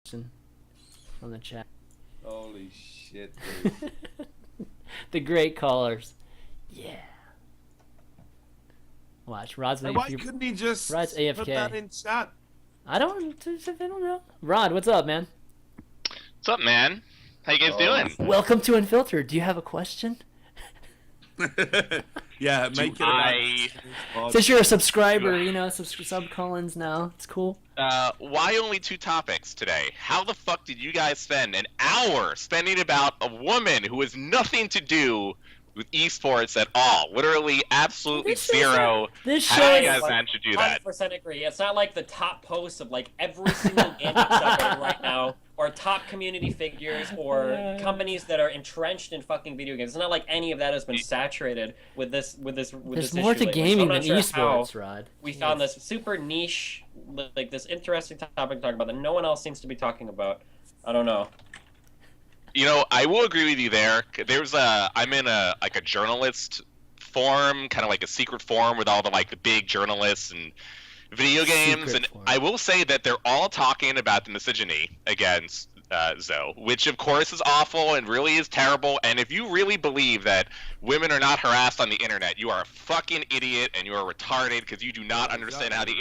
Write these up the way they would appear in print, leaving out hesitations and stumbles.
from the chat. Holy shit, dude. The great callers. Yeah. Watch, Rod's Why couldn't he just Rod's AFK. put that in chat? I don't know. Rod, what's up, man? What's up, man? How you guys doing? Welcome to Unfiltered. Do you have a question? Yeah, make it Since you're a subscriber, you know, sub Collins now. It's cool. Why only 2 topics today? How the fuck did you guys spend an hour spending about a woman who has nothing to do with esports at all? Literally, absolutely zero. This How show do you guys manage to do that? 100% agree. It's not like the top posts of like every single game that's out right now, or top community figures, or companies that are entrenched in fucking video games. It's not like any of that has been saturated with this. There's more to gaming than esports, Rod. We found this super niche, like this interesting topic to talk about that no one else seems to be talking about. I don't know. You know, I will agree with you there. I'm in a journalist forum, kind of like a secret forum with all the big journalists and video games, and I will say that they're all talking about the misogyny against Zoe, which of course is awful and really is terrible. And if you really believe that women are not harassed on the internet, you are a fucking idiot and you are retarded because you do not understand how the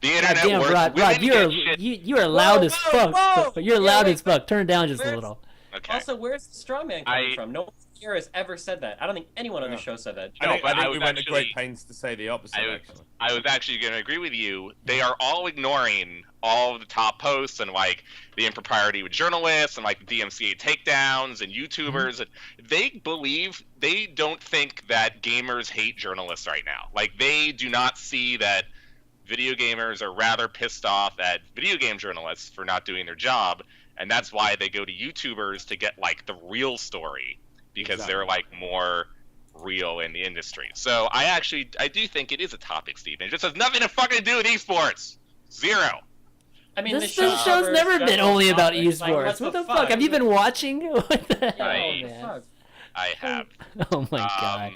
internet works. Rod, you are loud as fuck. You're loud as fuck. Turn it down just a little. Okay. Also, where's the straw man coming from? No one here has ever said that. I don't think anyone on the show said that. I think we went to great pains to say the opposite, I was actually going to agree with you. They are all ignoring all of the top posts and the impropriety with journalists and the DMCA takedowns and YouTubers. And they don't think that gamers hate journalists right now. They do not see that video gamers are rather pissed off at video game journalists for not doing their job. And that's why they go to YouTubers to get the real story, because they're more real in the industry. So I do think it is a topic, Steven. It just has nothing to fucking do with esports. Zero. I mean, this show's never been only about esports. What the fuck? Have you been watching? What the hell, man? I have. Oh my god.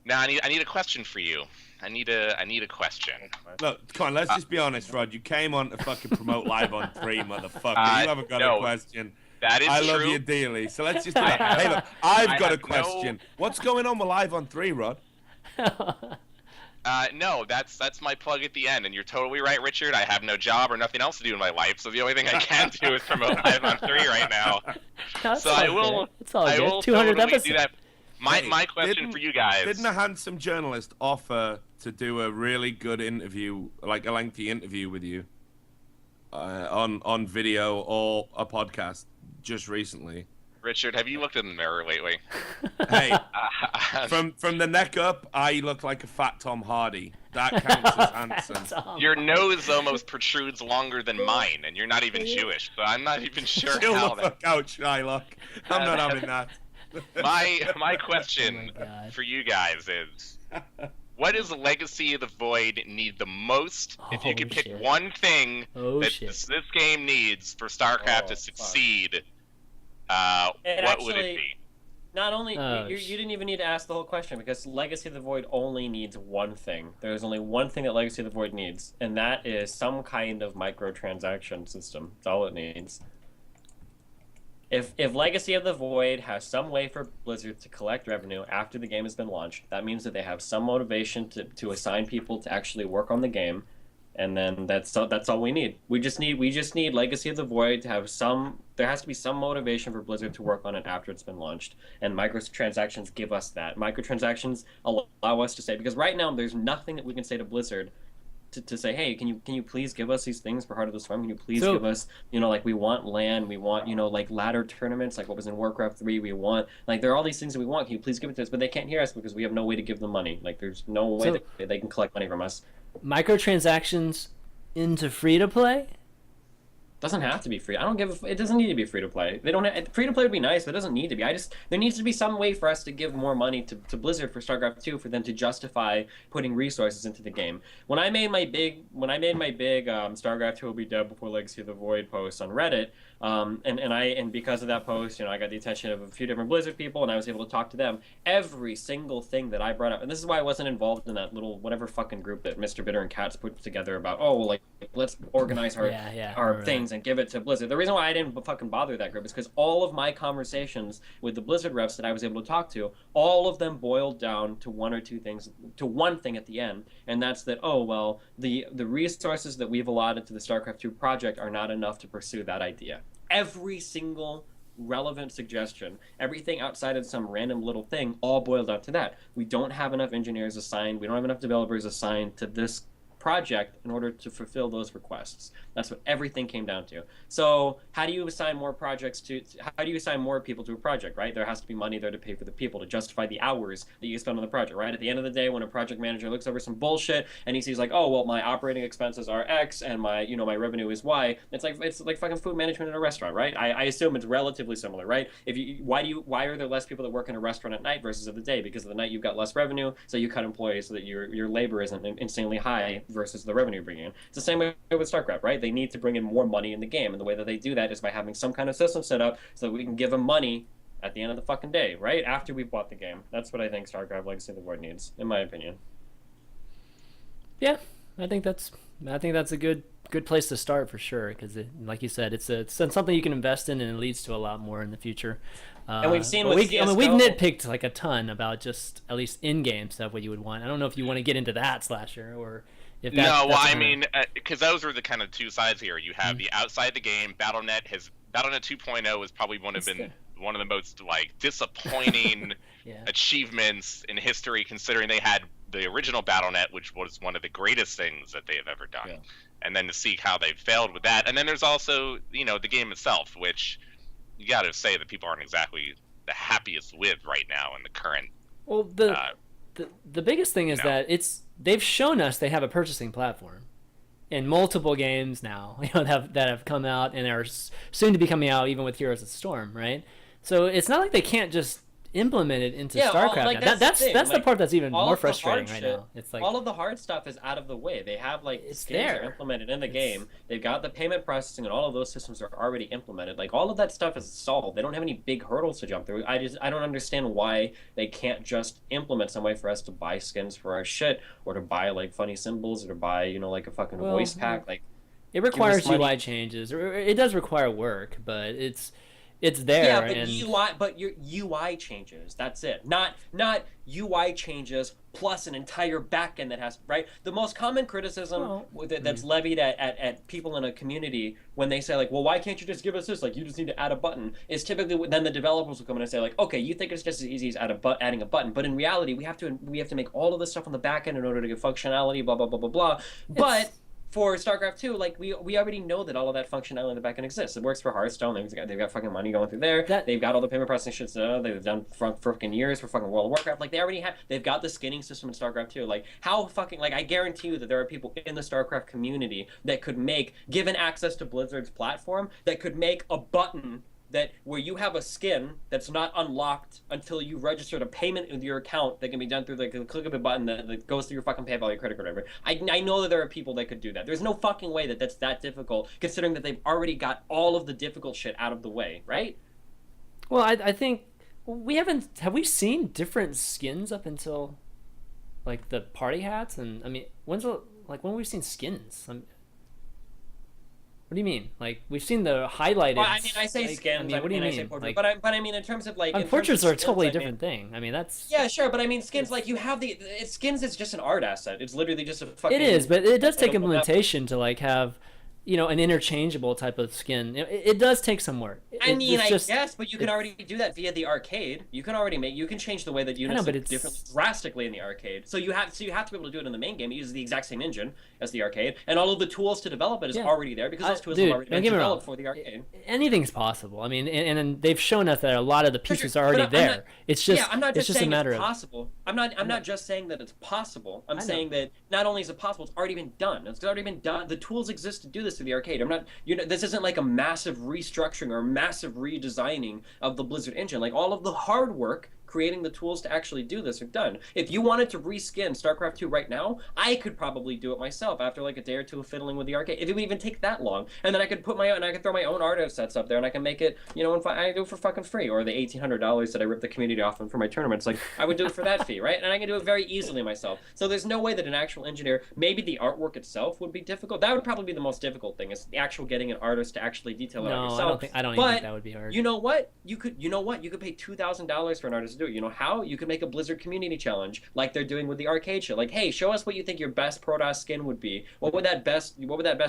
Now I need a question for you. I need a question. Look, come on, let's just be honest, Rod. You came on to fucking promote Live on 3, motherfucker. You haven't got a question. That is I true. love you dearly. So let's just do that. Hey, look, I've got a question. What's going on with Live on 3, Rod? No, that's my plug at the end, and you're totally right, Richard. I have no job or nothing else to do in my life, so the only thing I can do is promote Live on 3 right now. So I will 200 totally episodes. do that. My question for you guys. Didn't a handsome journalist offer to do a really good interview, a lengthy interview with you on video or a podcast just recently? Richard, have you looked in the mirror lately? Hey, from the neck up, I look like a fat Tom Hardy. That counts as handsome. Your nose almost protrudes longer than mine, and you're not even Jewish, so I'm not even sure Chill how the fuck out, Shylock. I'm not having that. My question for you guys is, what does Legacy of the Void need the most? If you could pick one thing that this game needs for StarCraft to succeed, what would it be? Not only you didn't even need to ask the whole question, because Legacy of the Void only needs one thing. There's only one thing that Legacy of the Void needs, and that is some kind of microtransaction system. That's all it needs. If Legacy of the Void has some way for Blizzard to collect revenue after the game has been launched, that means that they have some motivation to assign people to actually work on the game, and then that's all we need. We just need Legacy of the Void to have some. There has to be some motivation for Blizzard to work on it after it's been launched, and microtransactions give us that. Microtransactions allow us to say, because right now there's nothing that we can say to Blizzard to say, hey, can you please give us these things for Heart of the Storm? Can you please give us, we want land, we want, ladder tournaments, like what was in Warcraft 3, we want, there are all these things that we want, can you please give it to us? But they can't hear us because we have no way to give them money. There's no way that they can collect money from us. Microtransactions into free-to-play? Doesn't have to be free. I don't give it doesn't need to be free to play. They don't free to play would be nice, but it doesn't need to be. There needs to be some way for us to give more money to Blizzard for StarCraft 2 for them to justify putting resources into the game. When I made my big StarCraft 2 will be dead before Legacy of the Void post on Reddit, and because of that post, I got the attention of a few different Blizzard people, and I was able to talk to them. Every single thing that I brought up, and this is why I wasn't involved in that little whatever fucking group that Mr. Bitter and Katz put together about let's organize our things and give it to Blizzard. The reason why I didn't fucking bother that group is because all of my conversations with the Blizzard reps that I was able to talk to, all of them boiled down to one thing at the end, and that's that, the resources that we've allotted to the StarCraft 2 project are not enough to pursue that idea. Every single relevant suggestion, everything outside of some random little thing, all boiled down to that. We don't have enough engineers assigned, we don't have enough developers assigned to this project in order to fulfill those requests. That's what everything came down to. So how do you assign more people to a project, right? There has to be money there to pay for the people, to justify the hours that you spend on the project, right? At the end of the day, when a project manager looks over some bullshit and he sees my operating expenses are X and my revenue is Y, it's like fucking food management in a restaurant, right? I assume it's relatively similar, right? Why are there less people that work in a restaurant at night versus at the day? Because of the night you've got less revenue, so you cut employees so that your labor isn't insanely high versus the revenue bringing in. It's the same way with StarCraft, right? They need to bring in more money in the game, and the way that they do that is by having some kind of system set up so that we can give them money at the end of the fucking day, right? After we've bought the game. That's what I think StarCraft Legacy of the Void needs, in my opinion. Yeah, I think that's a good place to start for sure, because like you said, it's something you can invest in, and it leads to a lot more in the future. And we've seen we've nitpicked like a ton about just at least in-game stuff, what you would want. I don't know if you want to get into that, Slasher, or if that's, no. Well, I mean, because those were the kind of two sides here. You have the outside the game. BattleNet 2.0 is probably one of the most disappointing achievements in history, considering they had the original BattleNet, which was one of the greatest things that they have ever done. Yeah. And then to see how they failed with that, and then there's also the game itself, which you got to say that people aren't exactly the happiest with right now in the current. Well, the biggest thing is that they've shown us they have a purchasing platform in multiple games now, that have come out and are soon to be coming out, even with Heroes of the Storm, right? So it's not like they can't just implement it into StarCraft. That's the part that's even more frustrating right now. It's like all of the hard stuff is out of the way. They have skins are implemented in the game. They've got the payment processing, and all of those systems are already implemented. Like all of that stuff is solved. They don't have any big hurdles to jump through. I don't understand why they can't just implement some way for us to buy skins for our shit, or to buy funny symbols, or to buy a fucking voice pack. It requires UI changes. It does require work, but it's there. Yeah, but your UI changes. That's it. Not UI changes plus an entire backend that has, right? The most common criticism that's levied at people in a community when they say why can't you just give us this? You just need to add a button. Is typically then the developers will come in and say okay, you think it's just as easy as adding a button, but in reality we have to make all of this stuff on the backend in order to get functionality. Blah blah blah blah blah. But for StarCraft 2, we already know that all of that functionality in the backend exists. It works for Hearthstone. They've got fucking money going through there. They've got all the payment processing shit set up. They've done for fucking years for fucking World of Warcraft. They already have. They've got the skinning system in StarCraft 2. How fucking I guarantee you that there are people in the StarCraft community that could given access to Blizzard's platform, that could make a button where you have a skin that's not unlocked until you registered a payment with your account that can be done through the click of a button that goes through your fucking PayPal, your credit card, whatever. I know that there are people that could do that. There's no fucking way that's that difficult, considering that they've already got all of the difficult shit out of the way, right? Well, I think have we seen different skins up until the party hats? And I mean, when have we seen skins? What do you mean? We've seen the highlighted. Well, I mean, I say skins. What do you mean? I say portrait, but I mean, in terms of portraits are a totally different thing. I mean, that's. Yeah, sure, but I mean, skins you have skins is just an art asset. It's literally just a fucking. It is, but it does take implementation to have an interchangeable type of skin. It does take some work. I guess, but you can already do that via the arcade. You can change the way that units look different drastically in the arcade. So you have to be able to do it in the main game. It uses the exact same engine as the arcade, and all of the tools to develop it is already there because those tools have already been developed for the arcade. Anything's possible. I mean, and they've shown us that a lot of the pieces are already there. It's just I'm not just saying a matter it's possible. I'm not just saying that it's possible. I'm saying that not only is it possible, it's already been done. It's already been done. The tools exist to do this this to the arcade. I'm not, this isn't like a massive restructuring or massive redesigning of the Blizzard engine. Like all of the hard work creating the tools to actually do this are done. If you wanted to reskin StarCraft 2 right now, I could probably do it myself after like a day or two of fiddling with the arcade. If it would even take that long, and then I could throw my own art assets up there, and I can make it, and I do it for fucking free, or the $1,800 that I ripped the community off on for my tournaments. Like I would do it for that fee, right? And I can do it very easily myself. So there's no way that an actual engineer, maybe the artwork itself would be difficult. That would probably be the most difficult thing, is the actual getting an artist to actually detail it out yourself. I don't even think that would be hard. You know what? You could pay $2,000 for an artist to do it. You know how? You could make a Blizzard community challenge like they're doing with the arcade show. Like, hey, show us what you think your best Protoss skin would be. What would that best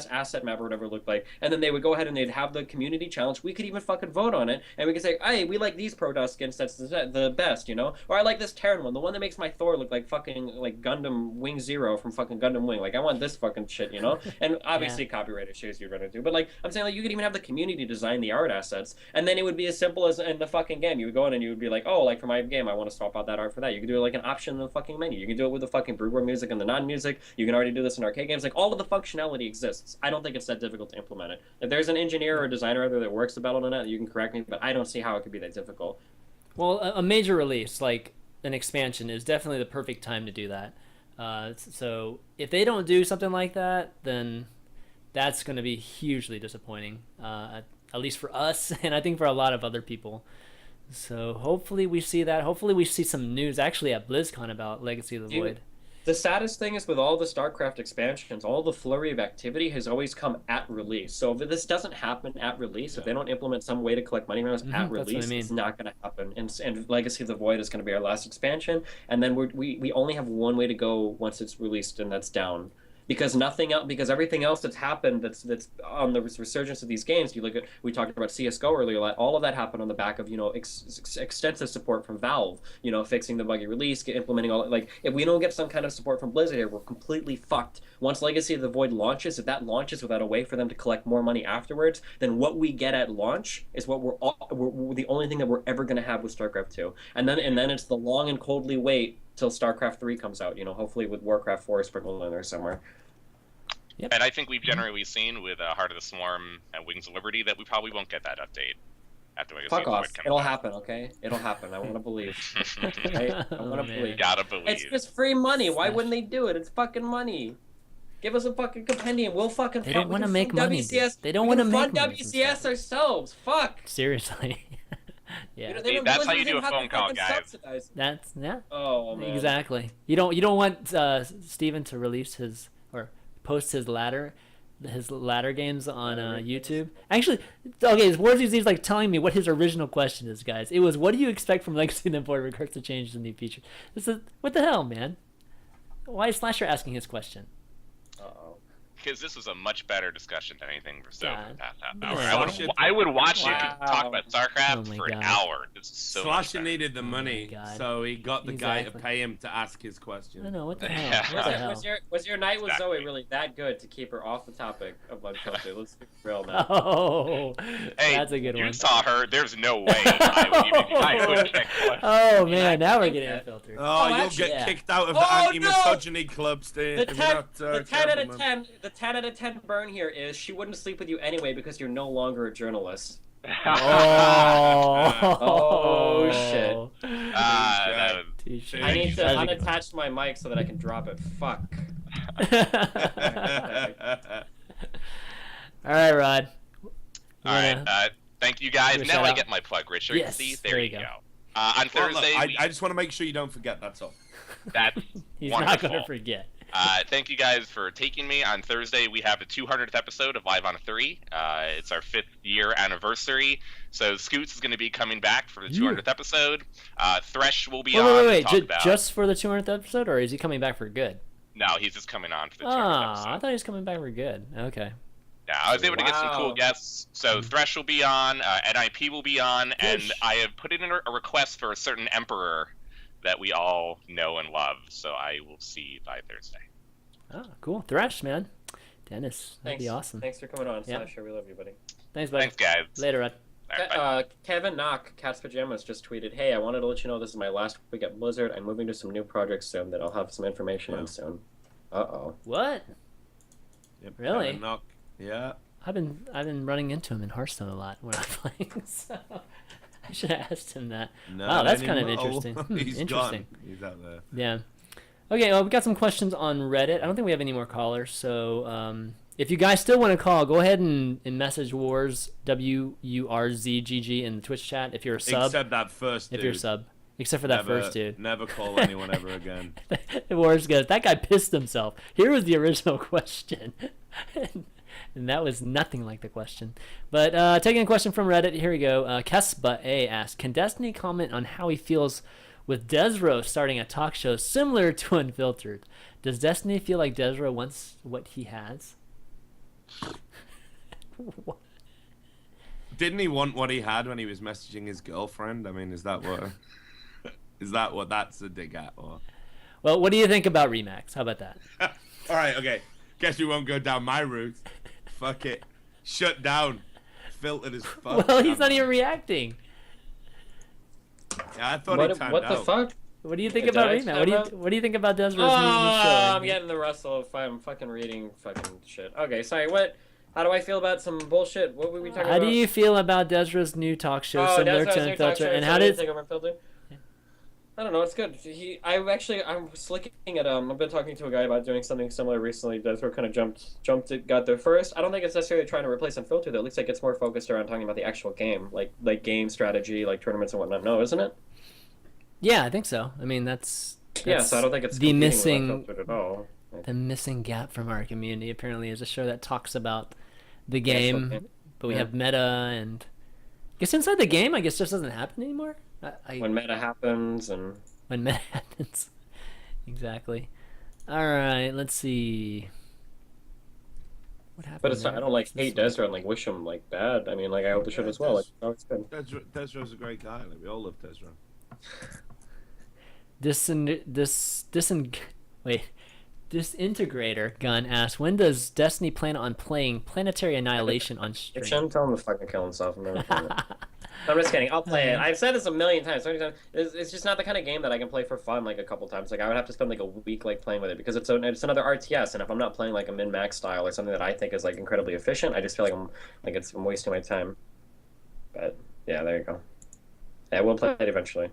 asset map or whatever look like? And then they would go ahead and they'd have the community challenge. We could even fucking vote on it, and we could say, hey, we like these Protoss skins. That's the best, Or I like this Terran one, the one that makes my Thor look like fucking like Gundam Wing Zero from fucking Gundam Wing. Like I want this fucking shit, And obviously copyright issues you're gonna do, but like I'm saying, like you could even have the community design the art assets, and then it would be as simple as in the fucking game. You would go in and you would be like, oh, like for my game, I want to swap out that art for that. You can do it like an option in the fucking menu. You can do it with the fucking Brew music and the non-music. You can already do this in arcade games. Like all of the functionality exists. I don't think it's that difficult to implement it. If there's an engineer or a designer out there that works the battle on it, you can correct me, but I don't see how it could be that difficult. Well, a major release like an expansion is definitely the perfect time to do that. So if they don't do something like that, then that's going to be hugely disappointing, at least for us, and I think for a lot of other people. So hopefully we see that. Hopefully we see some news actually at BlizzCon about Legacy of the Void. The saddest thing is with all the StarCraft expansions, all the flurry of activity has always come at release. So if this doesn't happen at release, if they don't implement some way to collect money from us at release, it's not going to happen. And Legacy of the Void is going to be our last expansion. And then we only have one way to go once it's released, and that's down. Because everything else that's happened that's on the resurgence of these games, we talked about CS:GO earlier, all of that happened on the back of extensive support from Valve, fixing the buggy release, implementing all, like if we don't get some kind of support from Blizzard here, we're completely fucked. Once Legacy of the Void launches, if that launches without a way for them to collect more money afterwards, then what we get at launch is what we're the only thing that we're ever going to have with StarCraft 2, and then it's the long and coldly wait till StarCraft 3 comes out, hopefully with Warcraft 4 sprinkled in there somewhere. Yep. And I think we've generally seen with Heart of the Swarm and Wings of Liberty that we probably won't get that update after Legacy Fuck of the off. Void comes It'll out. happen, okay? It'll happen. I want to believe. I want to believe. Gotta believe. It's just free money. Why wouldn't they do it? It's fucking money. Give us a fucking compendium. We'll fucking. They don't want to make money. WCS. They don't want to make money. WCS ourselves. Fuck. Seriously. Yeah. That's how you do a phone call, guys. That's Oh man. Exactly. You don't want Steven to release or post his ladder games on YouTube. Actually, okay, he's like telling me what his original question is, guys. It was, what do you expect from Legacy of the Void regards to changes in new features? What the hell, man? Why is Slasher asking his question? Because this was a much better discussion than anything for so God. the past half hour. I would watch you talk about StarCraft for an God. hour. This is so much Slasher better. needed the money, God. so he got the guy to Exactly. pay him to ask his question. I don't know, what the hell? Yeah. What the hell? Was your night with Exactly. Zoe really that good to keep her off the topic of Unfiltered? Let's be real now. Oh, Hey, that's a good you one. saw her. There's no way I would pick one. Oh man, now we're getting Unfiltered. Oh, you'll actually, get yeah. kicked out of Oh, the no! anti-misogyny club, Steve. The if you're 10, not, the 10 out careful, of man. 10, the 10 out of 10 burn here is she wouldn't sleep with you anyway because you're no longer a journalist. Oh, shit. That was- Touche. I need to That's a good one. unattach my mic so that I can drop it. Fuck. All right, Rod. All right. Thank you guys. Give a Now shout I out. get my plug, Richard. Yes, See, there there you you go. go. On Well, look, Thursday, I just want to make sure you don't forget, that's all. that's He's wonderful. not going to forget. Thank you guys for taking me. On Thursday, we have the 200th episode of Live on 3. It's our 5th year anniversary. So Scoots is going to be coming back for the 200th episode. Thresh will be on. Wait. to talk about... Just for the 200th episode, or is he coming back for good? No, he's just coming on for the 200th Ah, episode. I thought he was coming back for good. Okay. Yeah, I was able to get some cool Wow. guests. So Thresh will be on, NIP will be on, and Thresh. I have put in a request for a certain emperor that we all know and love. So I will see you by Thursday. Oh, cool. Thresh, man. Dennis, that'd Thanks. be awesome. Thanks for coming on, Yeah. Slasher. We love you, buddy. Thanks, buddy. Thanks, guys. Later, Rod. All right, bye. Kevin Knock, Cat's Pajamas, just tweeted, "Hey, I wanted to let you know this is my last week at Blizzard. I'm moving to some new projects soon that I'll have some information on soon." Uh-oh. What? Yep, Really? Kevin Knock. Yeah. I've been running into him in Hearthstone a lot when I'm playing, so I should have asked him that. No, Wow, that's kind of anymore. interesting. He's Interesting. gone. He's out there. Yeah. Okay, well, we got some questions on Reddit. I don't think we have any more callers, so if you guys still want to call, go ahead and message Wars WURZGG in the Twitch chat if you're a sub. Except that first dude. If you're a sub. Except for that first dude. Never call anyone ever again. Wars goes, that guy pissed himself. Here was the original question. And that was nothing like the question. But taking a question from Reddit, here we go. Kesba A asks, can Destiny comment on how he feels with Desro starting a talk show similar to Unfiltered? Does Destiny feel like Desro wants what he has? What? Didn't he want what he had when he was messaging his girlfriend? I mean, is that what that's a dig at? Or Well, what do you think about Remax? How about that? all right, okay. Guess we won't go down my route. Fuck it. Shut down. Filtered as fuck. Well, he's not even reacting. Yeah, I thought he timed What out. the fuck? What do you think Did about I Remax? time out? What do you think about Desro's new show? I'm getting the rustle if I'm fucking reading fucking shit. Okay, sorry, what? How do I feel about some bullshit? What were we talking about? How do you feel about Desro's new talk show similar to Unfiltered? And how did? I don't know. It's good. I'm just looking at I've been talking to a guy about doing something similar recently. Desro kind of jumped it, got there first. I don't think it's necessarily trying to replace Unfiltered. Though. It looks like it's more focused around talking about the actual game, like game strategy, like tournaments and whatnot. No, isn't it? Yeah, I think so. I mean, that's yeah. So I don't think it's the competing with missing Unfiltered at all. the missing gap from our community. Apparently, is a show that talks about the game, but we have meta and I guess inside the game, I guess just doesn't happen anymore. When meta happens and when meta happens, exactly. All right, let's see. What happened? But it's not, I don't like hate Desro and like wish him like bad. I mean, like I hope the should as well. Like, oh, it's good. Desro's a great guy. Like, we all love Desro. Disintegrator Gun asks, when does Destiny plan on playing Planetary Annihilation on If stream? Shen tell him to fucking kill himself. I'm just kidding. I'll play it. I've said this a million times. So many times. It's just not the kind of game that I can play for fun like a couple times. Like I would have to spend like a week like playing with it because it's another RTS, and if I'm not playing like a min-max style or something that I think is like incredibly efficient, I just feel like I'm wasting my time. But yeah, there you go. Yeah, we'll play it eventually.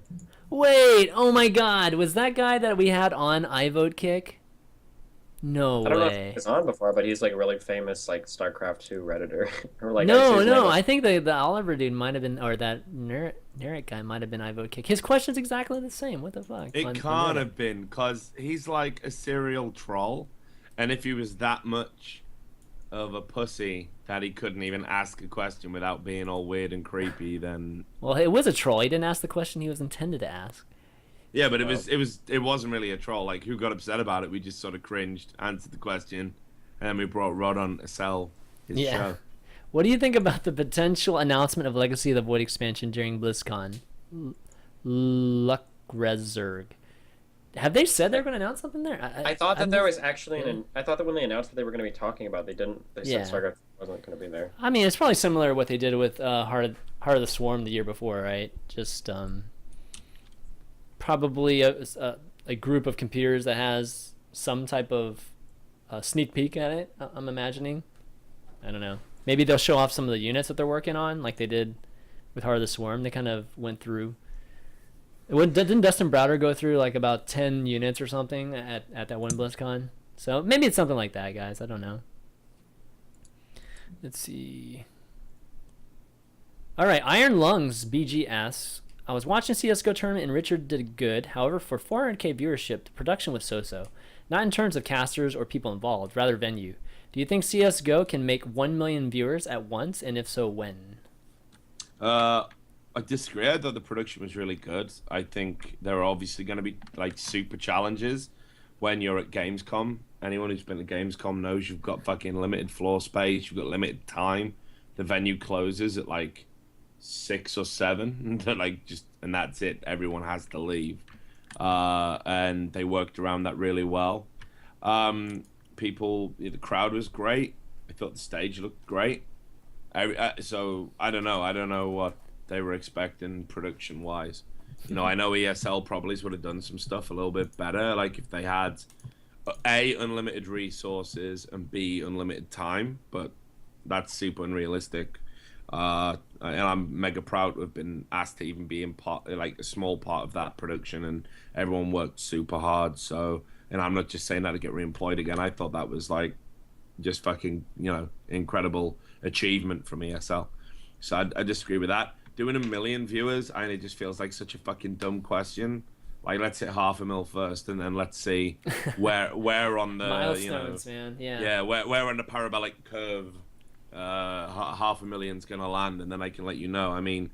Wait, oh my God, was that guy that we had on iVote Kick? No I don't know if way. he was on before, but he's like a really famous like StarCraft 2 Redditor. Or like No, I think the Oliver dude might have been, or that Narek guy might have been iVote Kick. His question's exactly the same. What the fuck? It on can't Reddit. have been, because he's like a serial troll, and if he was that much of a pussy that he couldn't even ask a question without being all weird and creepy, then Well, it was a troll. He didn't ask the question he was intended to ask. yeah, but it wasn't really a troll. Like, who got upset about it? We just sort of cringed, answered the question, and then we brought Rod on to sell his show. What do you think about the potential announcement of Legacy of the Void expansion during BlizzCon? Luckreserg. Have they said they're going to announce something there? I thought that there was actually I thought that when they announced that they were going to be talking about, they said StarCraft wasn't going to be there. I mean, it's probably similar to what they did with Heart of the Swarm the year before, right? Just probably a group of computers that has some type of sneak peek at it, I'm imagining. I don't know. Maybe they'll show off some of the units that they're working on, like they did with Heart of the Swarm. They kind of went through. Didn't Dustin Browder go through like about 10 units or something at that one BlizzCon? So maybe it's something like that, guys. I don't know. Let's see. All right, Iron Lungs BG asks, I was watching CSGO tournament and Richard did good. However, for 400k viewership, the production was so-so. Not in terms of casters or people involved, rather venue. Do you think CSGO can make 1 million viewers at once, and if so, when? I disagree. I thought the production was really good. I think there are obviously going to be like super challenges when you're at Gamescom. Anyone who's been at Gamescom knows you've got fucking limited floor space. You've got limited time. The venue closes at like 6 or 7, and that's it. Everyone has to leave, and they worked around that really well. The crowd was great. I thought the stage looked great. So I don't know what they were expecting production wise. I know ESL probably would have done some stuff a little bit better, like if they had A, unlimited resources, and B, unlimited time, but that's super unrealistic. And I'm mega proud to have been asked to even be in part, like a small part of that production, and everyone worked super hard. So, and I'm not just saying that to get reemployed again. I thought that was like just fucking, incredible achievement from ESL. So I disagree with that. Doing 1 million viewers, it just feels like such a fucking dumb question. Like, let's hit 500,000 first, and then let's see where on the milestones, man. yeah, where on the parabolic curve 500,000's gonna land, and then I can let you know. I mean,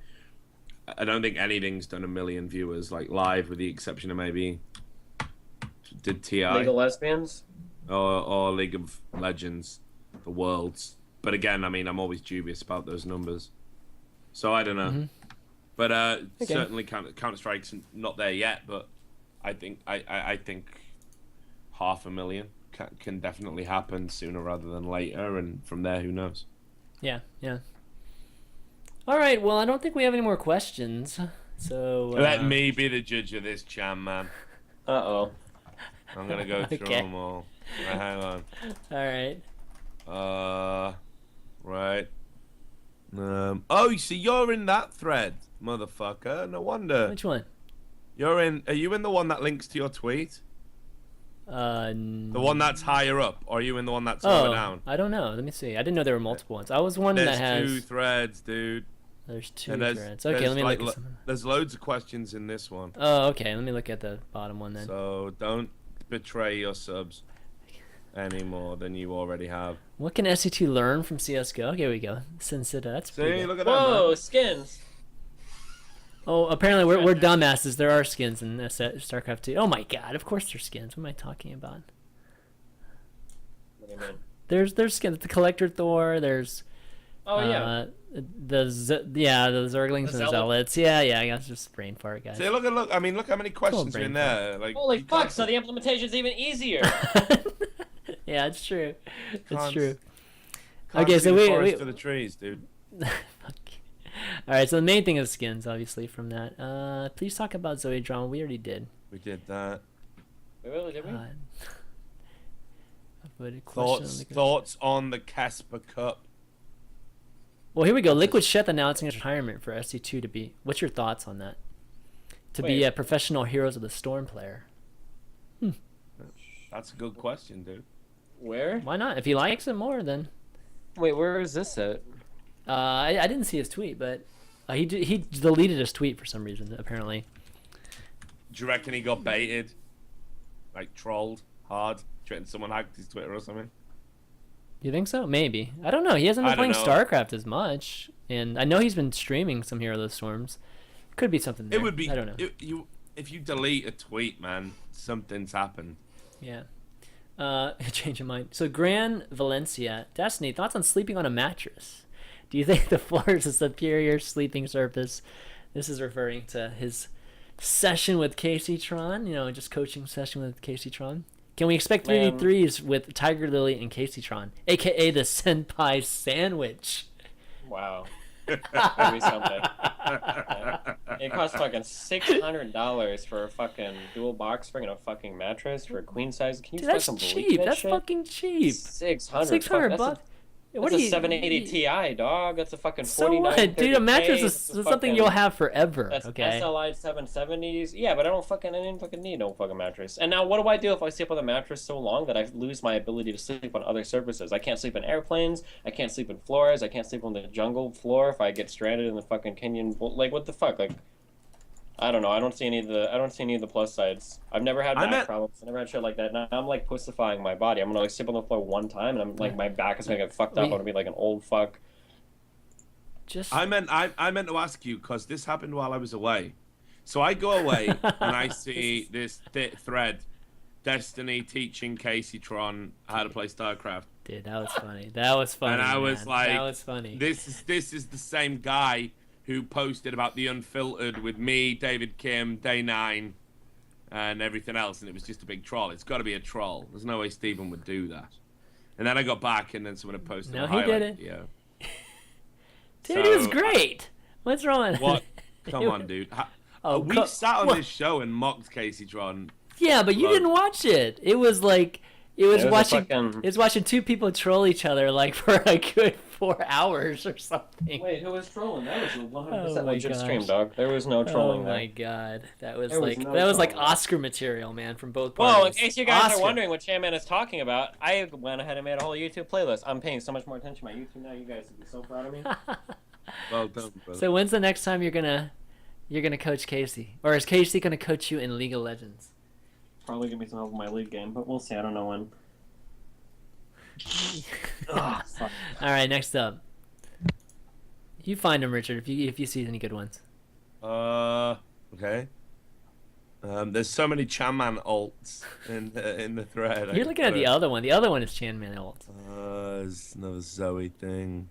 I don't think anything's done 1 million viewers like live, with the exception of maybe did TI League of Lesbians or League of Legends, the Worlds. But again, I mean, I'm always dubious about those numbers, so I don't know. Mm-hmm. But certainly Counter Strike's not there yet. But I think I think 500,000 can definitely happen sooner rather than later, and from there, who knows? Yeah. All right. Well, I don't think we have any more questions. So Let me be the judge of this, Chan, man. Uh-oh. I'm gonna go through Okay. them all. Right, hang on. All right. Right. Oh, you see, you're in that thread, motherfucker. No wonder. Which one? Are you in the one that links to your tweet? The one that's higher up, or are you in the one that's lower down? I don't know. Let me see. I didn't know there were multiple ones. I was one There's that has 2 threads, dude. There's 2 And threads. Okay, let me look at some. There's loads of questions in this one. Oh, okay. Let me look at the bottom one then. So don't betray your subs any more than you already have. What can SC2 learn from CS:GO? Here we go. That's pretty See, good. look at that. Whoa, Man. skins. Oh, apparently we're dumbasses. There are skins in StarCraft 2. Oh my god! Of course there's skins. What am I talking about? What do you mean? There's skins. The Collector Thor. There's Oh, yeah. the Zerglings and Zealot. Zealots. Yeah. I guess just brain fart, guys. See, look. I mean, look how many questions are brain in there. Like, Holy you fuck, can't- so the implementation's even easier. Yeah, it's true. It's Can't- true. can't Okay, see so the we forest for the trees, dude. All right, so the main thing is skins, obviously, from that. Please talk about Zoe drama. We already did. We did that. Wait, really, did we? Avoided question on the- Thoughts on the Casper Cup? Well, here we go. Liquid Sheth announcing his retirement for SC2 to be. What's your thoughts on that? To be Wait. a professional Heroes of the Storm player. That's a good question, dude. Where? Why not? If he likes it more, then. Wait, where is this at? I didn't see his tweet, but he deleted his tweet for some reason, apparently. Do you reckon he got baited? Like, trolled hard? Do you reckon someone hacked his Twitter or something? You think so? Maybe. I don't know. He hasn't been I don't playing know. StarCraft as much, and I know he's been streaming some Hero of the Storms. Could be something there. It would be. I don't know. If you delete a tweet, man, something's happened. Yeah. Change of mind. So Gran Valencia, Destiny, thoughts on sleeping on a mattress? Do you think the floor is a superior sleeping surface? This is referring to his session with Casey Tron, just coaching session with Casey Tron. Can we expect 3v3s with Tiger Lily and Casey Tron, aka the Senpai Sandwich? Wow. Give me something. It costs fucking $600 for a fucking dual box spring and a fucking mattress for a queen size. Can you Dude, that's fucking believe cheap. that That's shit? fucking cheap. 600. 600 fuck, bucks. That's a 780 Ti, dog. That's a fucking So 49. what, dude? A mattress That's is a something fucking- you'll have forever. That's Okay. SLI 770s. Yeah, but I didn't fucking need no fucking mattress. And now what do I do if I sleep on the mattress so long that I lose my ability to sleep on other surfaces? I can't sleep in airplanes. I can't sleep in floors. I can't sleep on the jungle floor if I get stranded in the fucking canyon. Like, what the fuck? Like, I don't know. I don't see any of the plus sides. I've never had back problems. I never had shit like that. Now I'm like pussifying my body. I'm gonna like sleep on the floor one time, and I'm like my back is gonna get fucked up. I'm gonna be like an old fuck. I meant to ask you, because this happened while I was away. So I go away and I see this thread, Destiny teaching Casey Tron how to play StarCraft. Dude, that was funny. That was funny. And I was man. like, that was funny. This is the same guy who posted about the Unfiltered with me, David Kim, Day 9, and everything else, and it was just a big troll. It's got to be a troll. There's no way Steven would do that. And then I got back, and then someone had posted No, a he did highlight it. video. Dude, it was great. What's wrong? What? Come on, dude. We sat on this show and mocked Casey Tron. Yeah, but you didn't watch it. It was like It was It was a watching. fucking- It was watching two people troll each other like for a good 4 hours or something. Wait, who was trolling? That was a 100% Oh my legit gosh. stream, dog. There was no trolling Oh there. my god, that was There was like no that was like trolling. Oscar material, man, from both parties. Well, in case you guys Oscar. are wondering what ChanMan is talking about, I went ahead and made a whole YouTube playlist. I'm paying so much more attention to my YouTube now. You guys would be so proud of me. Well done, brother. So when's the next time you're gonna coach Casey, or is Casey gonna coach you in League of Legends? Probably give me some help in my league game, but we'll see. I don't know when. Ugh, fuck. All right, next up. You find him, Richard, if you see any good ones. Okay. There's so many ChanMan alts in the thread. You're looking at the other one. The other one is ChanManV ult. There's another Zoe thing.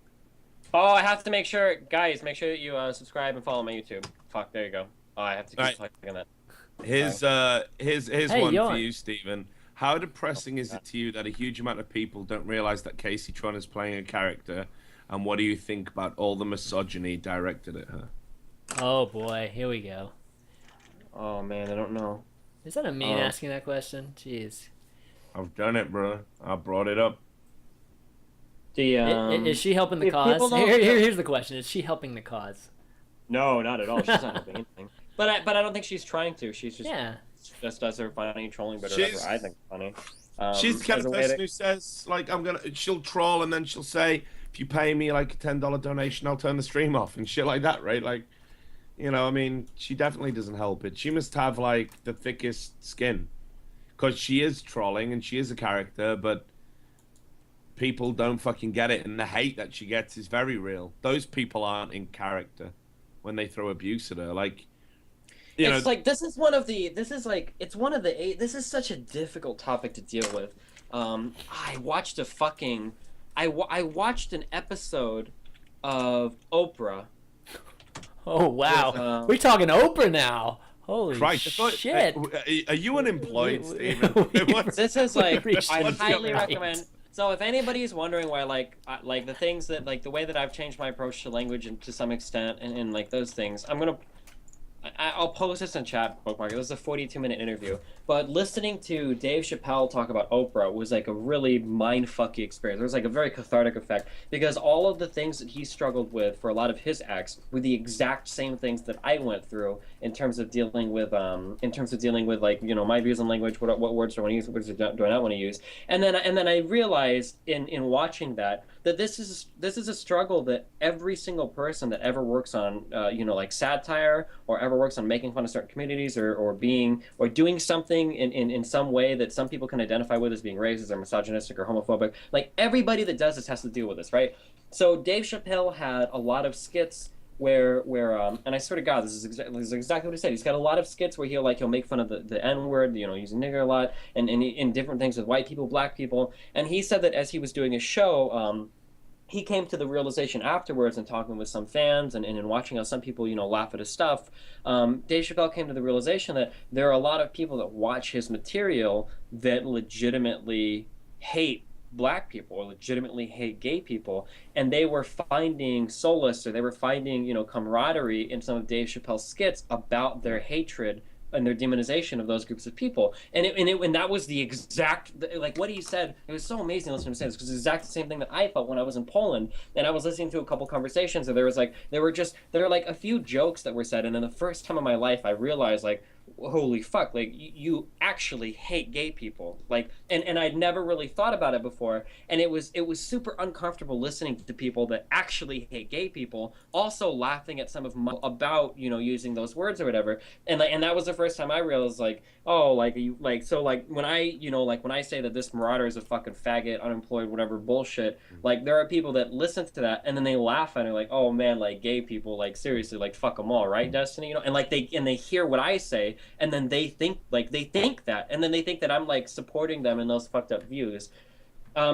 Oh, I have to make sure, guys, make sure that you subscribe and follow my YouTube. Fuck, there you go. Oh, I have to keep Right. clicking that. Here's Hey, one yo. for you, Stephen. How depressing is it to you that a huge amount of people don't realize that Casey Tron is playing a character, and what do you think about all the misogyny directed at her? Oh boy, here we go. Oh man, I don't know. Is that a me asking that question? Jeez. I've done it, bro. I brought it up. The Is she helping the if cause? people don't- Here's the question: is she helping the cause? No, not at all. She's not helping anything. But I don't think she's trying to. She's just does her funny trolling bit or whatever. She's- I think it's funny. She's the kind as of a way person to- who says, like, she'll troll and then she'll say, if you pay me like a $10 donation, I'll turn the stream off and shit like that, right? Like, you know, I mean, she definitely doesn't help it. She must have, like, the thickest skin. Because she is trolling and she is a character, but people don't fucking get it. And the hate that she gets is very real. Those people aren't in character when they throw abuse at her. Like, you know, like this is such a difficult topic to deal with. I watched I watched an episode of Oprah. Oh wow, With, we're talking Oprah now. Holy Christ, shit! are you unemployed, Stephen? What's- This is like Reached I the highly right. recommend. So if anybody's wondering why, like the things that, like, the way that I've changed my approach to language and to some extent, and like those things, I'll post this in chat, bookmark. It was a 42-minute interview, but listening to Dave Chappelle talk about Oprah was like a really mind-fucky experience. There was like a very cathartic effect because all of the things that he struggled with for a lot of his acts were the exact same things that I went through in terms of dealing with like, you know, my views on language, what words do I want to use, what words do I not want to use, and then I realized in watching that this is a struggle that every single person that ever works on you know, like satire or ever works on making fun of certain communities or doing something in some way that some people can identify with as being racist or misogynistic or homophobic, like everybody that does this has to deal with this, right? So Dave Chappelle had a lot of skits where and I swear to God, this is exactly what he said. He's got a lot of skits where he'll make fun of the N-word, you know, using nigger a lot, and in different things with white people, black people. And he said that as he was doing his show, he came to the realization afterwards and talking with some fans and watching how some people, you know, laugh at his stuff, Dave Chappelle came to the realization that there are a lot of people that watch his material that legitimately hate black people or legitimately hate gay people, and they were finding solace or they were finding, you know, camaraderie in some of Dave Chappelle's skits about their hatred and their demonization of those groups of people, and that was the exact, like what he said. It was so amazing listening to him say this because it's the exact same thing that I felt when I was in Poland, and I was listening to a couple conversations, and there were like a few jokes that were said, and then the first time in my life I realized, like, holy fuck, like you actually hate gay people, like, and I'd never really thought about it before, and it was super uncomfortable listening to people that actually hate gay people also laughing at some of my about, you know, using those words or whatever, and that was the first time I realized, like, oh, like you, like, so, like, when I, you know, like when I say that this Marauder is a fucking faggot, unemployed, whatever bullshit, like there are people that listen to that and then they laugh at it, like, oh man, like gay people, like seriously, like fuck them all, right, Destiny, you know, and like they hear what I say, and then they think that, and then they think that I'm like supporting them in those fucked up views.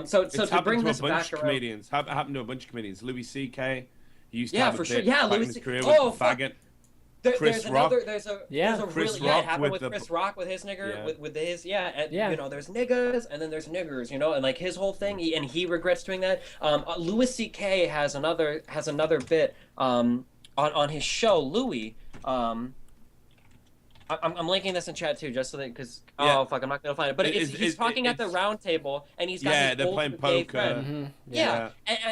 So to bring this back around, comedians, happened to a bunch of comedians. Louis C.K. He used to yeah, have for a sure, bit yeah, back in Louis his C. career with Oh, fuck. faggot. There's Chris Rock. it Chris happened Rock with Chris Rock with his nigger, Yeah. with his, yeah, and, Yeah. you know, there's niggas and then there's niggers, you know, and like his whole thing, he regrets doing that. Louis C.K. has another bit on his show, Louis. I'm linking this in chat too, just so that because Yeah. fuck, I'm not gonna find it. But he's talking at the round table, and he's got his they're older playing gay poker. friend. Mm-hmm. Yeah,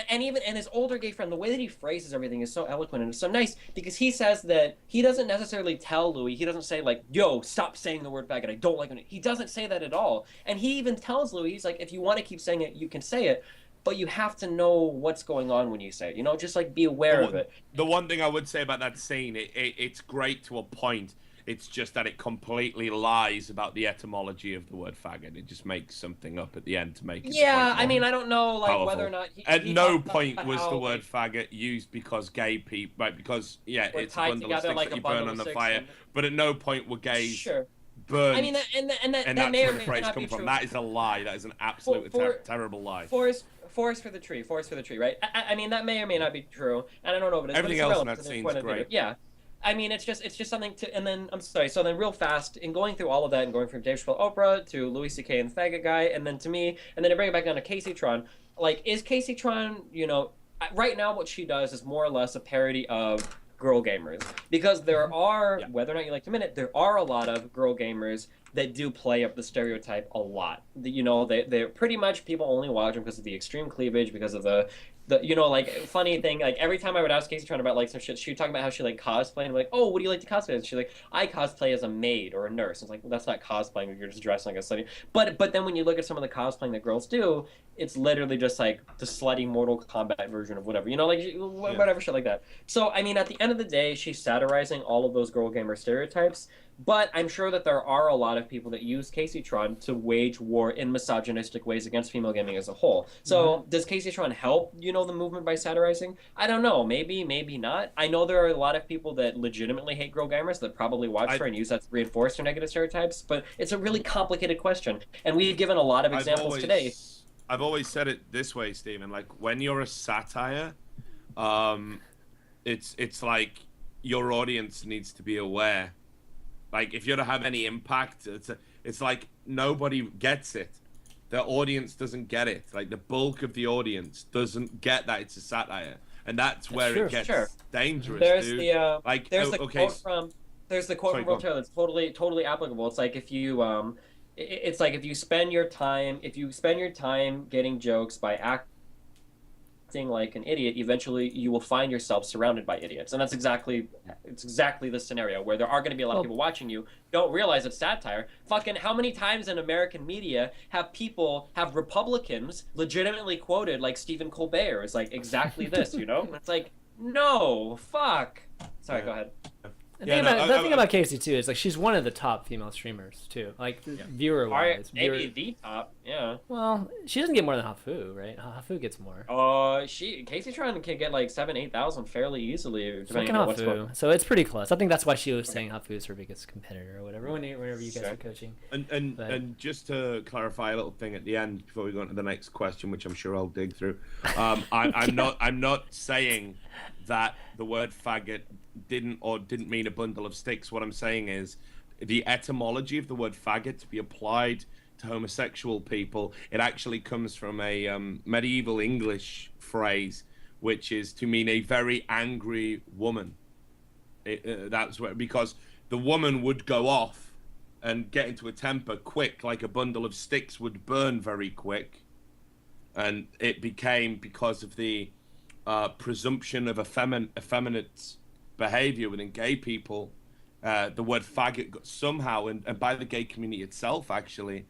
and even his older gay friend, the way that he phrases everything is so eloquent and it's so nice because he says that he doesn't necessarily tell Louis. He doesn't say like, "Yo, stop saying the word faggot. I don't like it." He doesn't say that at all. And he even tells Louis, he's like, "If you want to keep saying it, you can say it." But you have to know what's going on when you say it. You know, just like be aware of it. The one thing I would say about that scene, it's great to a point. It's just that it completely lies about the etymology of the word faggot. It just makes something up at the end to make it. Yeah, I mean, I don't know like powerful. whether or not at he no talks point about was how, the word faggot used because gay people, right? Because we're it's a tied bundle of together sticks like that a you bundle burn of on the sticks fire. and- But at no point were gays Sure. burned. I mean, that and may that's or where the may phrase not come be from. true. That is a lie. That is an absolute terrible lie. Forest for the tree, right? I mean, that may or may not be true, and I don't know if it is. Everything but it's else in irrelevant that to the scene's point of the great. video. Yeah, I mean, it's just something to. And then I'm sorry. So then, real fast, in going through all of that, and going from Dave Chappelle, Oprah to Louis C.K. and the faggot guy, and then to me, and then to bring it back down to Casey Tron. Like, is Casey Tron? You know, right now what she does is more or less a parody of girl gamers because there are, whether or not you like to admit it, there are a lot of girl gamers that do play up the stereotype a lot. You know, they're pretty much people only watch them because of the extreme cleavage, because of the you know, like, funny thing, like, every time I would ask Casey Tron about, like, some shit, she would talk about how she, like, cosplay, and I'm like, oh, what do you like to cosplay as? She's like, I cosplay as a maid or a nurse. It's like, well, that's not cosplaying, you're just dressing like a slutty. But then when you look at some of the cosplaying that girls do, it's literally just, like, the slutty Mortal Kombat version of whatever, you know, like, whatever shit like that. So, I mean, at the end of the day, she's satirizing all of those girl gamer stereotypes, but I'm sure that there are a lot of people that use Casey Tron to wage war in misogynistic ways against female gaming as a whole. So does Casey Tron help, you know, the movement by satirizing? I don't know. Maybe, maybe not. I know there are a lot of people that legitimately hate girl gamers that probably watch her and use that to reinforce their negative stereotypes, but it's a really complicated question. And we've given a lot of examples today. I've always said it this way, Stephen. Like, when you're a satire, it's like your audience needs to be aware. Like, if you're to have any impact, it's like nobody gets it. The audience doesn't get it. Like, the bulk of the audience doesn't get that it's a satire, and that's where it gets dangerous. There's dude. there's the quote from World Trailer that's totally applicable. It's like if you it's like if you spend your time getting jokes by acting like an idiot, eventually you will find yourself surrounded by idiots. And that's exactly the scenario where there are going to be a lot of people watching you, don't realize it's satire. Fucking how many times in American media have Republicans legitimately quoted like Stephen Colbert is like exactly this, you know? It's like, no, fuck. Sorry, go ahead. The thing about Casey too is like she's one of the top female streamers too, like viewer wise. Maybe the top, yeah. Well, she doesn't get more than Hafu, right? Hafu gets more. Casey Tron can get like 7,000-8,000 fairly easily, depending on what's going on. So it's pretty close. I think that's why she was saying Hafu is her biggest competitor or whatever. Whenever you guys are coaching. And just to clarify a little thing at the end before we go on to the next question, which I'm sure I'll dig through. I'm not saying that the word faggot didn't mean a bundle of sticks. What I'm saying is the etymology of the word faggot to be applied to homosexual people, it actually comes from a medieval English phrase, which is to mean a very angry woman. That's where, because the woman would go off and get into a temper quick, like a bundle of sticks would burn very quick, and it became, because of the presumption of effeminate behavior within gay people, the word faggot got somehow, and by the gay community itself actually,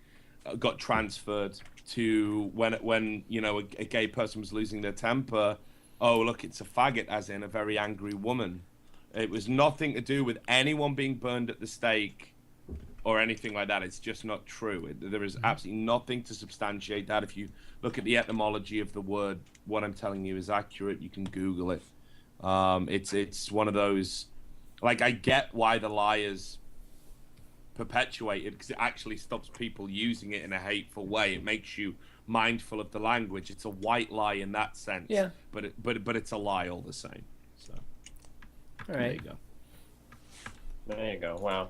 got transferred to when you know a gay person was losing their temper. Oh, look, it's a faggot, as in a very angry woman. It was nothing to do with anyone being burned at the stake or anything like that. It's just not true. There is absolutely nothing to substantiate that. If you look at the etymology of the word, what I'm telling you is accurate. You can Google it. It's one of those, like, I get why the liars perpetuate it, because it actually stops people using it in a hateful way. It makes you mindful of the language. It's a white lie in that sense. Yeah. But it's a lie all the same. So all right. There you go. Wow.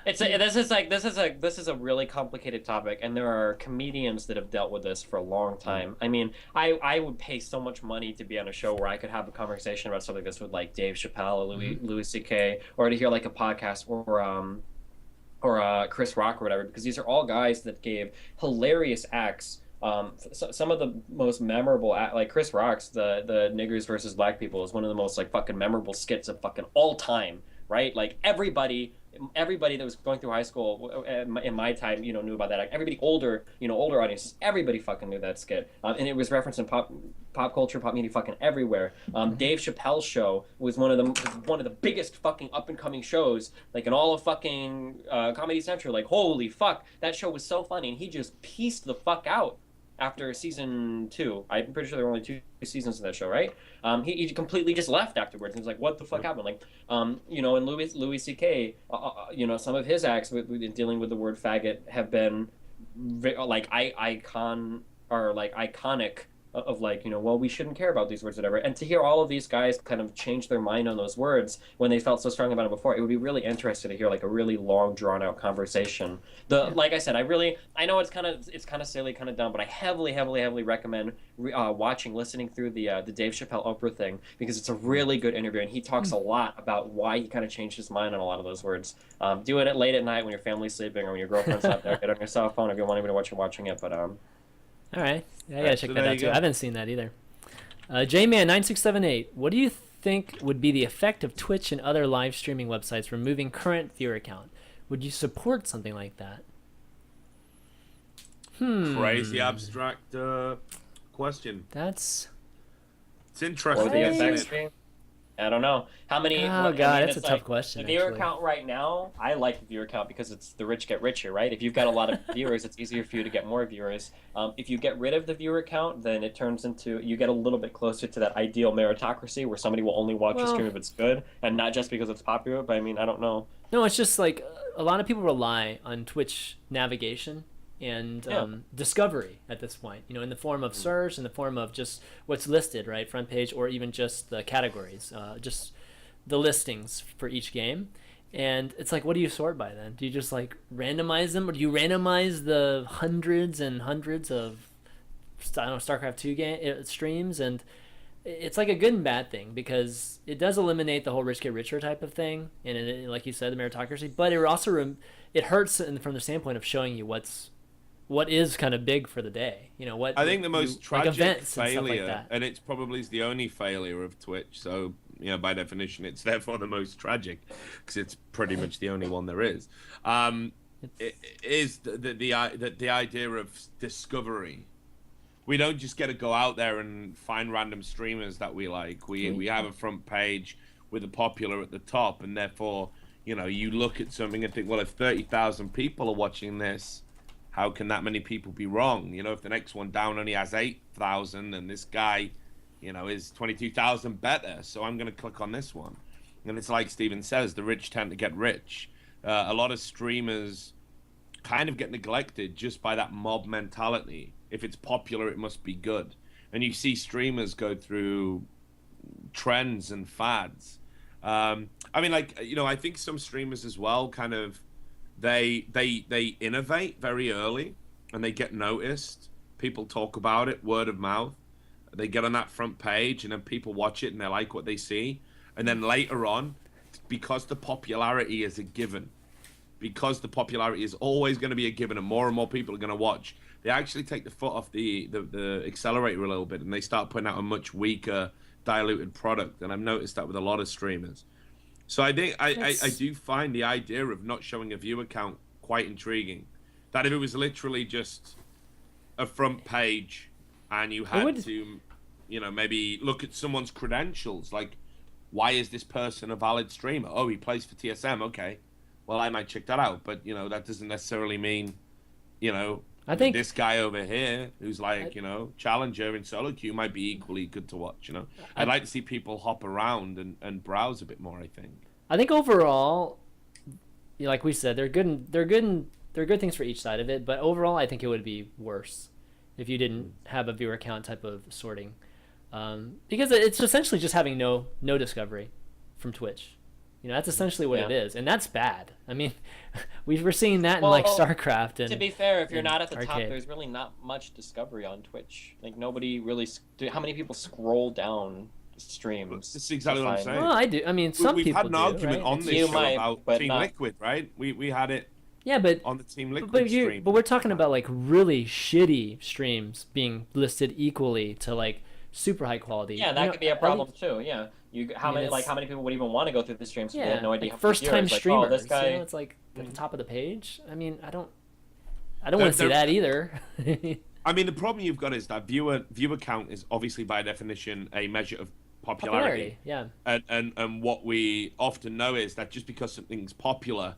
This is a really complicated topic, and there are comedians that have dealt with this for a long time. I mean, I would pay so much money to be on a show where I could have a conversation about something like this with like Dave Chappelle or Louis C.K. or to hear like a podcast or Chris Rock or whatever, because these are all guys that gave hilarious acts. Some of the most memorable, like Chris Rock's the niggers versus black people is one of the most like fucking memorable skits of fucking all time, right? Like everybody that was going through high school in my time, knew about that. Like, everybody older, older audiences, everybody fucking knew that skit. And it was referenced in pop culture, pop media, fucking everywhere. Dave Chappelle's show was one of the biggest fucking up and coming shows, like in all of fucking Comedy Central. Like, holy fuck, that show was so funny, and he just pieced the fuck out after season 2. I'm pretty sure there were only 2 seasons of that show, right? He completely just left afterwards. He was like, "What the fuck happened?" Like, and Louis C.K. Some of his acts with dealing with the word faggot have been like iconic of like, well, we shouldn't care about these words, whatever. And to hear all of these guys kind of change their mind on those words when they felt so strong about it before, it would be really interesting to hear like a really long, drawn out conversation. Like I said, I know it's kind of silly, kind of dumb, but I heavily recommend listening through the Dave Chappelle Oprah thing, because it's a really good interview, and he talks a lot about why he kind of changed his mind on a lot of those words. Do it at late at night when your family's sleeping or when your girlfriend's not there. Get on your cell phone if you want anybody to watch you watching it, but All right. Yeah, I gotta check that out too. I haven't seen that either. J-Man9678, what do you think would be the effect of Twitch and other live streaming websites removing current viewer count? Would you support something like that? Crazy abstract question. It's interesting. Or the effects. I don't know. How many... that's a tough question, The viewer actually. count right now, I like the viewer count because it's the rich get richer, right? If you've got a lot of viewers, it's easier for you to get more viewers. If you get rid of the viewer count, then it turns into... You get a little bit closer to that ideal meritocracy where somebody will only watch a stream if it's good, and not just because it's popular, but I mean, I don't know. No, it's just like a lot of people rely on Twitch navigation and discovery at this point, in the form of search, in the form of just what's listed, right, front page, or even just the categories, just the listings for each game. And it's like, what do you sort by then? Do you just like randomize them, or do you randomize the hundreds and hundreds of, I don't know, StarCraft 2 streams? And it's like a good and bad thing, because it does eliminate the whole rich get richer type of thing, and it, like you said, the meritocracy. But it also it hurts from the standpoint of showing you what is kind of big for the day. What I think the most tragic failure, like and it's probably the only failure of Twitch, so by definition it's therefore the most tragic, because it's pretty much the only one there is. It is the idea of discovery. We don't just get to go out there and find random streamers that we like. We have a front page with a popular at the top, and therefore you look at something and think, well, if 30,000 people are watching this, how can that many people be wrong? If the next one down only has 8,000 and this guy, is 22,000 better, so I'm going to click on this one. And it's like Steven says, the rich tend to get rich. A lot of streamers kind of get neglected just by that mob mentality. If it's popular, it must be good. And you see streamers go through trends and fads. I think some streamers as well kind of, they innovate very early and they get noticed. People talk about it, word of mouth. They get on that front page and then people watch it and they like what they see. And then later on, because the popularity is a given, because the popularity is always going to be a given and more people are going to watch, they actually take the foot off the accelerator a little bit and they start putting out a much weaker, diluted product. And I've noticed that with a lot of streamers. So I think I do find the idea of not showing a viewer count quite intriguing. That if it was literally just a front page and you had to, maybe look at someone's credentials, like, why is this person a valid streamer? Oh, he plays for TSM. Okay, well, I might check that out. But that doesn't necessarily mean, I think this guy over here who's like, challenger in solo queue might be equally good to watch. I'd like to see people hop around and browse a bit more. I think overall, like we said, they're good things for each side of it. But overall, I think it would be worse if you didn't have a viewer count type of sorting, because it's essentially just having no discovery from Twitch. That's essentially what Yeah. it is, and that's bad. I mean, we're seeing that in Well, like StarCraft and. To be fair, if you're and not at the top, Arcade. there's really not much discovery on Twitch. Like nobody really. How many people scroll down streams? This is exactly to what I'm find- saying. Well, I do. I mean, some We've people had an do, argument right? on It's- this You show might, about but Team not- Liquid, right? We had it Yeah, but on the Team Liquid but stream. we're talking about like really shitty streams being listed equally to like super high quality. Yeah, that could be a at problem least- too. Yeah, I mean, how many people would even want to go through the streams? If they Yeah, had no idea. like how many first time viewers, streamers. Like, oh, this guy. It's like at the top of the page. I mean, I don't want They're- to see that either. I mean, the problem you've got is that viewer count is obviously by definition a measure of popularity. Yeah. And what we often know is that just because something's popular,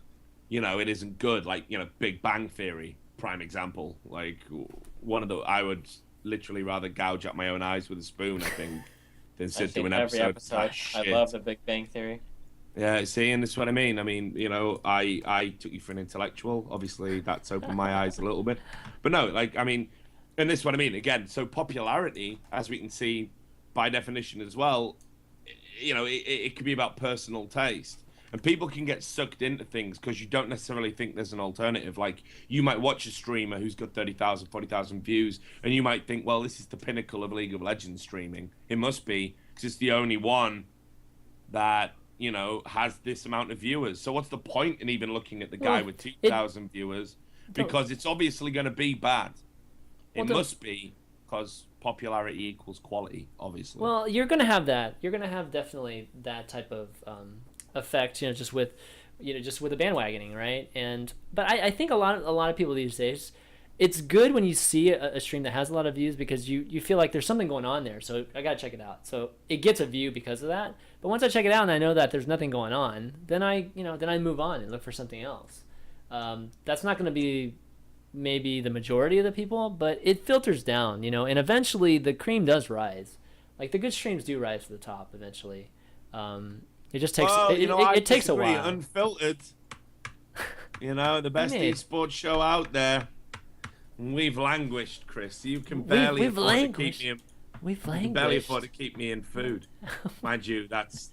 it isn't good. Like, Big Bang Theory, prime example. Like, I would literally rather gouge out my own eyes with a spoon, I think, than I've sit through seen an every episode. episode. of that I shit. love The Big Bang Theory. Yeah, see, and that's what I mean. I mean, I took you for an intellectual. Obviously, that's opened my eyes a little bit. But no, like, I mean, and this is what I mean. Again, so popularity, as we can see by definition as well, it could be about personal taste. And people can get sucked into things because you don't necessarily think there's an alternative. Like, you might watch a streamer who's got 30,000, 40,000 views, and you might think, well, this is the pinnacle of League of Legends streaming. It must be, because it's the only one that has this amount of viewers. So what's the point in even looking at the guy Well, with 2,000 viewers? Because it's obviously going to be bad. It must be, because popularity equals quality, obviously. Well, you're gonna have that. You're gonna have definitely that type of effect. Just with the bandwagoning, right? But I think a lot of people these days, it's good when you see a stream that has a lot of views because you feel like there's something going on there. So I gotta check it out. So it gets a view because of that. But once I check it out and I know that there's nothing going on, then I move on and look for something else. That's not going to be maybe the majority of the people, but it filters down, and eventually the cream does rise. Like the good streams do rise to the top eventually. It just takes it takes a disagree. while. Unfiltered, the best esports show out there. We've languished, Chris. You can barely we've afford to languished. keep me in. We've You can barely languished. afford to keep me in food. Mind you, that's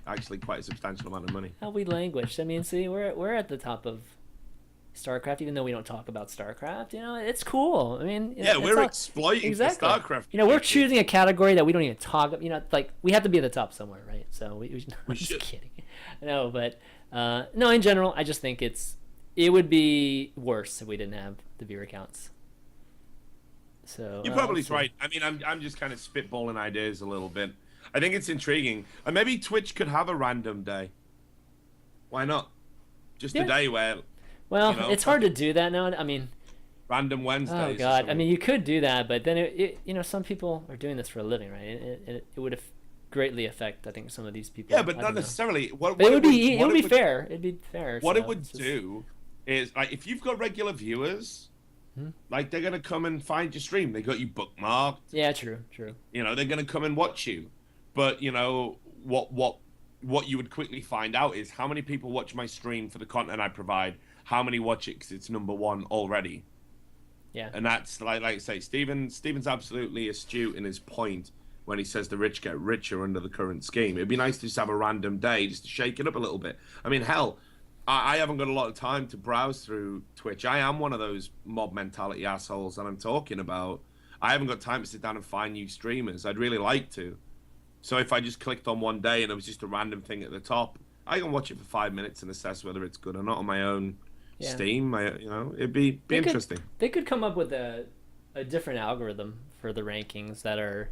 actually quite a substantial amount of money. How we languished. I mean, see, we're at the top of StarCraft, even though we don't talk about StarCraft. It's cool. I mean, Yeah, we're all, exploiting exactly. the StarCraft. We're community. choosing a category that we don't even talk. Like we have to be at the top somewhere, right? So I'm just should. kidding. No, but no. In general, I just think it would be worse if we didn't have the viewer counts. So You're probably right. I mean, I'm just kind of spitballing ideas a little bit. I think it's intriguing, and maybe Twitch could have a random day. Why not? Just a day where Well, it's hard to do that now. I mean, random Wednesdays. oh god. I mean, you could do that, but then some people are doing this for a living, right? It would greatly affect, I think, some of these people. Yeah, but I not don't know. necessarily. What But it would be what fair. It'd be fair. What so it would it's just- do is, like, if you've got regular viewers, Hmm? like, they're gonna come and find your stream. They got you bookmarked. Yeah, true. They're gonna come and watch you. But what you would quickly find out is how many people watch my stream for the content I provide. How many watch it because it's #1 already. Yeah. And that's like I say, Steven's absolutely astute in his point when he says the rich get richer under the current scheme. It'd be nice to just have a random day just to shake it up a little bit. I mean, hell, I haven't got a lot of time to browse through Twitch. I am one of those mob mentality assholes that I'm talking about. I haven't got time to sit down and find new streamers. I'd really like to. So if I just clicked on one day and it was just a random thing at the top, I can watch it for 5 minutes and assess whether it's good or not on my own Steam. It'd be interesting. They could come up with a different algorithm for the rankings that are,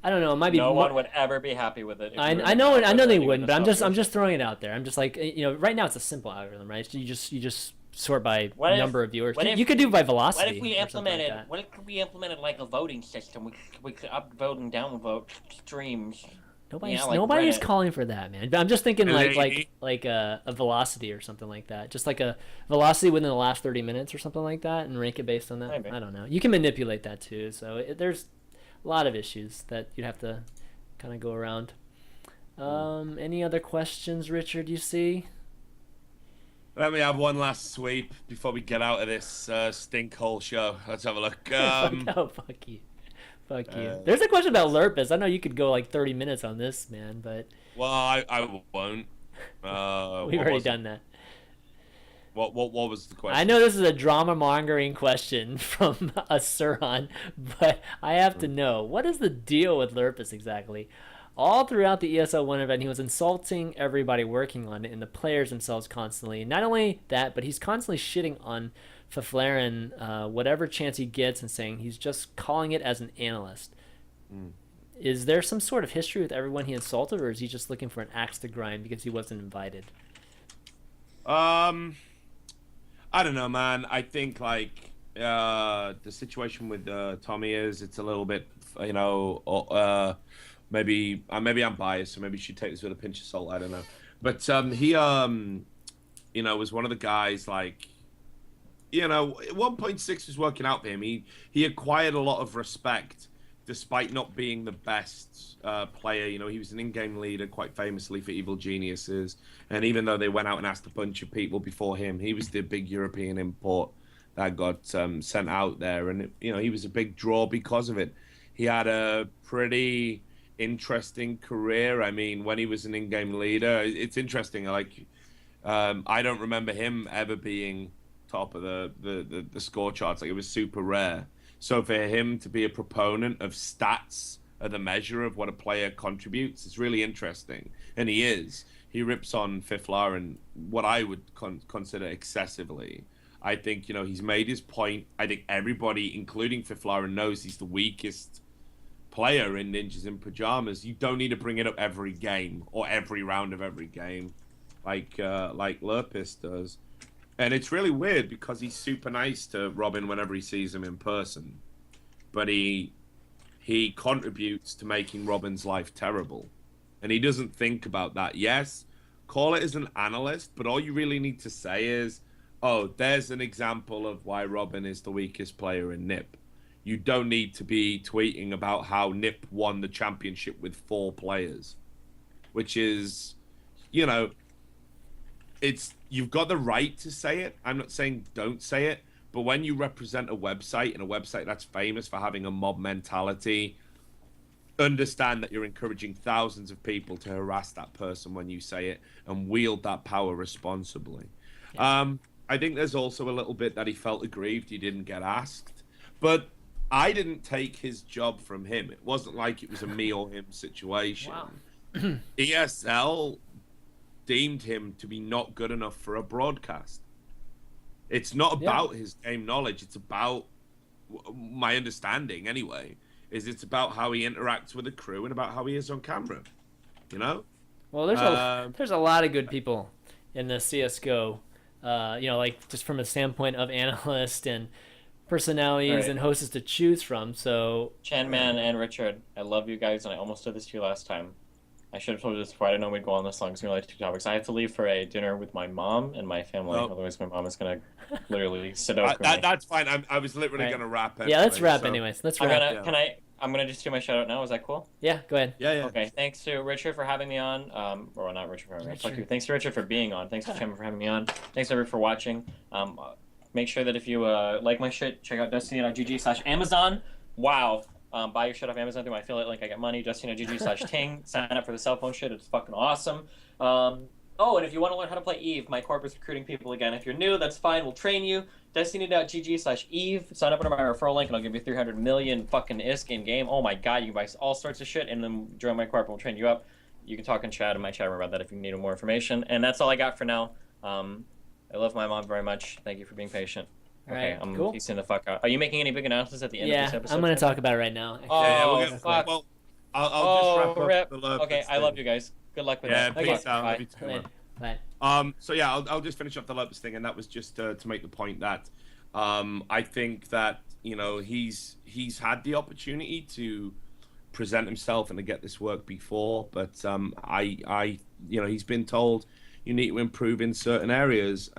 I don't know. It might be No one would ever be happy with it. I know they wouldn't, but I'm just throwing it out there. I'm just like, right now it's a simple algorithm, right? So you just sort by number of viewers. You could do it by velocity. What if we implemented like a voting system? We could upvote and downvote streams. Nobody's Reddit. calling for that, man. But I'm just thinking like a velocity or something like that. Just like a velocity within the last 30 minutes or something like that, and rank it based on that. Maybe. I don't know. You can manipulate that too. So there's a lot of issues that you'd have to kind of go around. Any other questions, Richard? You see? Let me have one last sweep before we get out of this stinkhole show. Let's have a look. Fuck you. Fuck you. There's a question about Lurpus. I know you could go like 30 minutes on this, man, but Well, I won't. We've What already was it? done that. What was the question? I know this is a drama mongering question from a Suron, but I have to know, what is the deal with Lurpus exactly? All throughout the ESL 1 event, he was insulting everybody working on it and the players themselves constantly. And not only that, but he's constantly shitting on Faflaren whatever chance he gets and saying he's just calling it as an analyst. Is there some sort of history with everyone he insulted, or is he just looking for an axe to grind because he wasn't invited? I don't know, man. I think like the situation with Tommy is it's a little bit, maybe I'm biased, so maybe you should take this with a pinch of salt. I don't know, but he was one of the guys like, 1.6 was working out for him. He acquired a lot of respect despite not being the best player. He was an in-game leader, quite famously for Evil Geniuses. And even though they went out and asked a bunch of people before him, he was the big European import that got sent out there. And, he was a big draw because of it. He had a pretty interesting career. I mean, when he was an in-game leader, it's interesting. Like, I don't remember him ever being top of the score charts. Like, it was super rare. So for him to be a proponent of stats are the measure of what a player contributes, it's really interesting. And he is. He rips on Fiflaren what I would consider excessively. I think, he's made his point. I think everybody, including Fiflaren, knows he's the weakest player in Ninjas in Pajamas. You don't need to bring it up every game or every round of every game like Lurpus does. And it's really weird because he's super nice to Robin whenever he sees him in person. But he contributes to making Robin's life terrible. And he doesn't think about that. Yes, call it as an analyst, but all you really need to say is, oh, there's an example of why Robin is the weakest player in NIP. You don't need to be tweeting about how NIP won the championship with 4 players. Which is, you've got the right to say it. I'm not saying don't say it, but when you represent a website and a website that's famous for having a mob mentality, understand that you're encouraging thousands of people to harass that person when you say it and wield that power responsibly. Yeah. I think there's also a little bit that he felt aggrieved he didn't get asked, but I didn't take his job from him. It wasn't like it was a me or him situation. Wow. ESL deemed him to be not good enough for a broadcast. It's not about his game knowledge. It's about, my understanding anyway, is it's about how he interacts with the crew and about how he is on camera. Well, there's a lot of good people in the CS:GO. Like just from a standpoint of analyst and personalities and hosts to choose from. So ChanMan and Richard, I love you guys, and I almost did this to you last time. I should have told you this before. I didn't know we'd go on this long because we only had 2 topics. I have to leave for a dinner with my mom and my family. Oh. Otherwise, my mom is going to literally sit over me. That's fine. I was literally going to wrap it. Yeah, let's wrap anyways. Let's wrap. I'm going to just do my shout out now. Is that cool? Yeah, go ahead. Yeah. Okay, thanks to Richard for having me on. Or not Richard for having me. Fuck you. Thanks to Richard for being on. Thanks to ChanManV for having me on. Thanks everyone for watching. Make sure that if you like my shit, check out destiny.gg/Amazon. Wow. Buy your shit off Amazon through my affiliate link. I get money. Destiny.gg/Ting. Sign up for the cell phone shit. It's fucking awesome. And if you want to learn how to play Eve, my corp is recruiting people again. If you're new, that's fine. We'll train you. Destiny.gg/Eve. Sign up under my referral link, and I'll give you 300 million fucking ISK in game. Oh my god, you can buy all sorts of shit, and then join my corp, and we'll train you up. You can talk in chat in my chat room about that if you need more information. And that's all I got for now. I love my mom very much. Thank you for being patient. Okay, right, I'm cool. peacing the fuck out. Are you making any big announcements at the end of this episode? I'm going to talk about it right now. Oh, fuck. Well, I'll just wrap up the Lurpus Okay, I thing. love you guys. Good luck with that. Peace out. Bye. Love you too, man. Bye. So yeah, I'll just finish up the Lurpus thing, and that was just to make the point that I think that he's had the opportunity to present himself and to get this work before, but he's been told you need to improve in certain areas.